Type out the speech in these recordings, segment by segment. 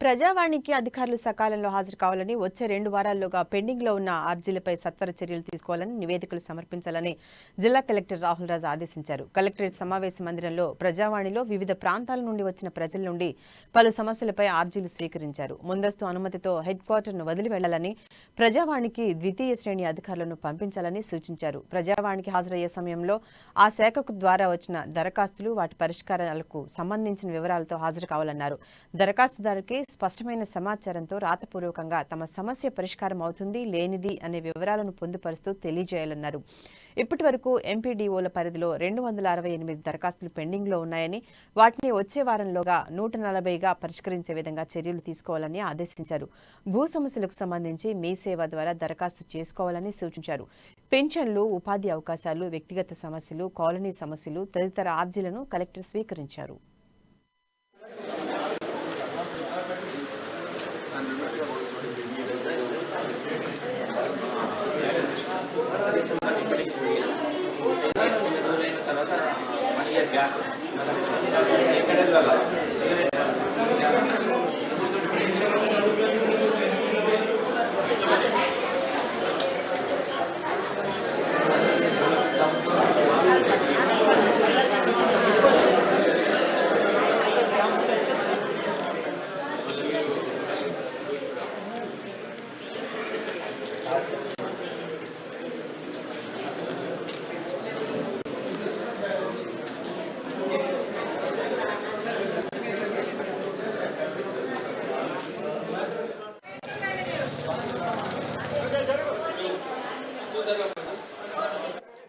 ప్రజావాణికి అధికారులు సకాలంలో హాజరు కావాలని, వచ్చే 2 వారాల్లోగా పెండింగ్లో ఉన్న అర్జీలపై సత్వర చర్యలు తీసుకోవాలని, నివేదికలు సమర్పించాలని జిల్లా కలెక్టర్ రాహుల్ రాజ్ ఆదేశించారు. కలెక్టరేట్ సమావేశ మందిరంలో ప్రజావాణిలో వివిధ ప్రాంతాల నుండి వచ్చిన ప్రజల నుండి పలు సమస్యలపై అర్జీలు స్వీకరించారు. ముందస్తు అనుమతితో హెడ్ క్వార్టర్ను వదిలి వెళ్లాలని, ప్రజావాణికి ద్వితీయ శ్రేణి అధికారులను పంపించాలని సూచించారు. ప్రజావాణికి హాజరయ్యే సమయంలో ఆ శాఖకు ద్వారా వచ్చిన దరఖాస్తులు, వాటి పరిష్కారాలకు సంబంధించిన వివరాలతో హాజరు కావాలన్నారు. దరఖాస్తుదారుకి స్పష్టమైన సమాచారంతో రాతపూర్వకంగా తమ సమస్య పరిష్కారం అవుతుంది లేనిది అనే వివరాలను పొందుపరుస్తూ తెలియజేయాలన్నారు. ఇప్పటి వరకు ఎంపీడీఓల పరిధిలో 268 దరఖాస్తులు పెండింగ్లో ఉన్నాయని, వాటిని వచ్చే వారంలోగా 140గా పరిష్కరించే విధంగా చర్యలు తీసుకోవాలని ఆదేశించారు. భూ సమస్యలకు సంబంధించి మీ సేవ ద్వారా దరఖాస్తు చేసుకోవాలని సూచించారు. పెన్షన్లు, ఉపాధి అవకాశాలు, వ్యక్తిగత సమస్యలు, కాలనీ సమస్యలు తదితర అర్జీలను కలెక్టర్ స్వీకరించారు.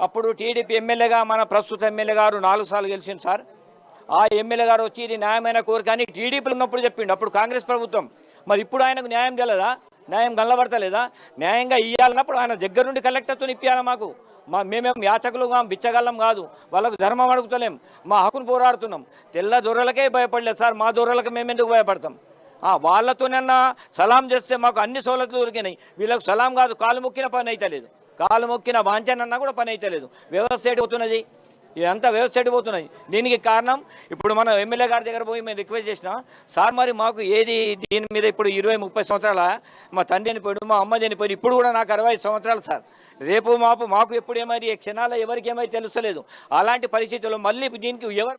అప్పుడు టీడీపీ ఎమ్మెల్యేగా మన ప్రస్తుత ఎమ్మెల్యే గారు 4 సార్లు గెలిచింది సార్. ఆ ఎమ్మెల్యే గారు వచ్చి ఇది న్యాయమైన కోరిక అని టీడీపీలో ఉన్నప్పుడు చెప్పిండు. అప్పుడు కాంగ్రెస్ ప్రభుత్వం. మరి ఇప్పుడు ఆయనకు న్యాయం తెలియదా? న్యాయం గల్లబడతలేదా? న్యాయంగా ఇవ్వాలన్నప్పుడు ఆయన దగ్గర నుండి కలెక్టర్తో ఇప్పించాలి. మేమేం యాచకులుగా బిచ్చగల్లం కాదు, వాళ్ళకు ధర్మం అడుగుతలేం, మా హక్కును పోరాడుతున్నాం. తెల్ల దొరలకే భయపడలేదు సార్, మా దొరలకు మేమెందుకు భయపడతాం? వాళ్ళతోనన్నా సలాం చేస్తే మాకు అన్ని సౌలతులు దొరికినాయి. వీళ్ళకు సలాం కాదు, కాలు మొక్కిన పని అయితే లేదు, కాలు మొక్కిన వాంఛనన్నా కూడా పని అయితే లేదు. వ్యవస్థ ఎడిపోతున్నది, ఇదంతా వ్యవస్థ ఎడిపోతున్నది. దీనికి కారణం ఇప్పుడు మనం ఎమ్మెల్యే గారి దగ్గర పోయి మేము రిక్వెస్ట్ చేసినా, సార్ మరి మాకు ఏది దీని మీద ఇప్పుడు 20-30 సంవత్సరాల మా తండ్రి చనిపోయాడు, మా అమ్మ చనిపోయాడు, ఇప్పుడు కూడా నాకు 65 సంవత్సరాలు సార్. రేపు మాకు ఎప్పుడు ఏమైంది క్షణాల్లో ఎవరికి ఏమైతే తెలుస్తలేదు. అలాంటి పరిస్థితుల్లో మళ్ళీ దీనికి ఎవరు